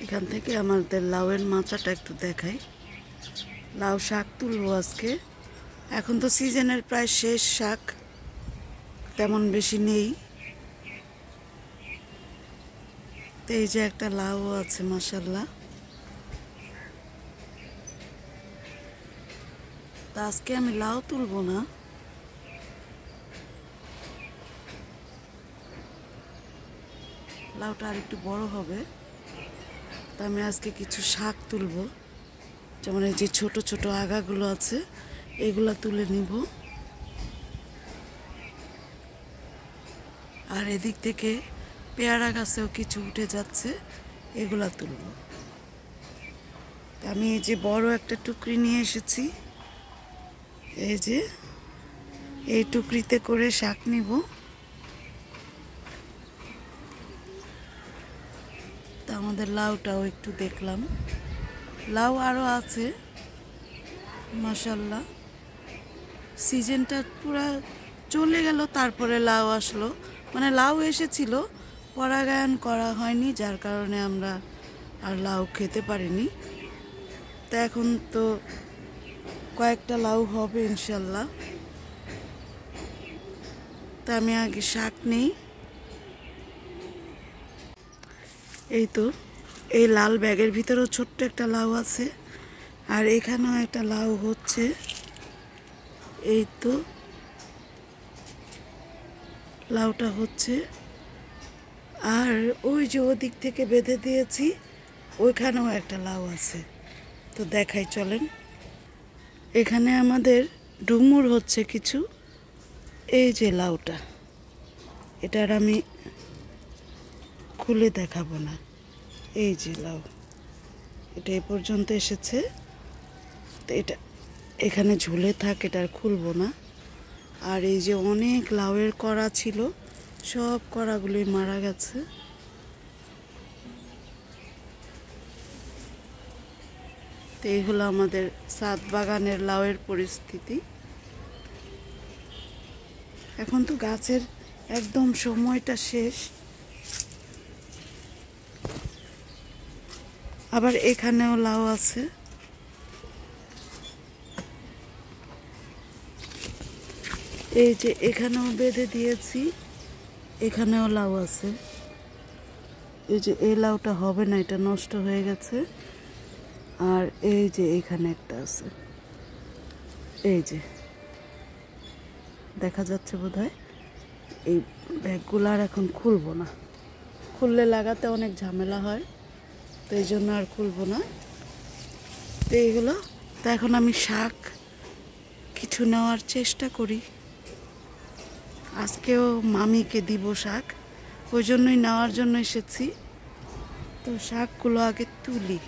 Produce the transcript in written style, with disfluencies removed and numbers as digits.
এখান থেকে আমাদের লাউয়ের মাচাটা একটু দেখাই। লাউ শাক তুলবো আজকে। এখন তো সিজনের প্রায় শেষ, শাক তেমন বেশি নেই। তো এই যে একটা লাউ আছে মাশাআল্লাহ। তা আজকে আমি লাউ তুলবো না, লাউটা আর একটু বড় হবে। তা আমি আজকে কিছু শাক তুলবো, যেমন এই যে ছোট ছোট আগাগুলো আছে এগুলা তুলে নিব। আর এদিক থেকে পেয়ারা গাছেও কিছু উঠে যাচ্ছে, এগুলা তুলব। আমি এই যে বড় একটা টুকরি নিয়ে এসেছি, এই যে এই টুকরিতে করে শাক নিব। তা আমাদের লাউটাও একটু দেখলাম, লাউ আরও আছে মাশাআল্লাহ। সিজনটা পুরা চলে গেল, তারপরে লাউ আসলো। মানে লাউ এসেছিল, পরাগায়ন করা হয়নি, যার কারণে আমরা আর লাউ খেতে পারিনি। তা এখন তো কয়েকটা লাউ হবে ইনশাল্লাহ। তা আমি আগে শাক নেই। এই তো এই লাল ব্যাগের ভিতরেও ছোট্ট একটা লাউ আছে, আর এখানেও একটা লাউ হচ্ছে। এই তো লাউটা হচ্ছে। আর ওই যে ওদিক থেকে বেঁধে দিয়েছি, ওইখানেও একটা লাউ আছে। তো দেখাই চলেন। এখানে আমাদের ডুমুর হচ্ছে কিছু। এই যে লাউটা, এটার আমি খুলে দেখাবো না। এই যে লাউ, এটা এ পর্যন্ত এসেছে। তো এটা এখানে ঝুলে থাক, এটা আর খুলবো না। আর এই যে অনেক লাউয়ের কড়া ছিল, সব কড়াগুলোই মারা গেছে। তো এই হলো আমাদের ছাদ বাগানের লাউয়ের পরিস্থিতি। এখন তো গাছের একদম সময়টা শেষ। আবার এখানেও লাউ আছে। এই যে এখানেও বেঁধে দিয়েছি, এখানেও লাউ আছে। এই যে এই লাউটা হবে না, এটা নষ্ট হয়ে গেছে। আর এই যে এখানে একটা আছে, এই যে দেখা যাচ্ছে বোধহয়। এই ব্যাগগুলো আর এখন খুলবো না, খুললে লাগাতে অনেক ঝামেলা হয়, তো এই জন্য আর খুলবো না। তো এইগুলো, তো এখন আমি শাক কিছু নেওয়ার চেষ্টা করি। আজকেও মামিকে দিব শাক, ওই জন্যই নেওয়ার জন্য এসেছি। তো শাকগুলো আগে তুলি।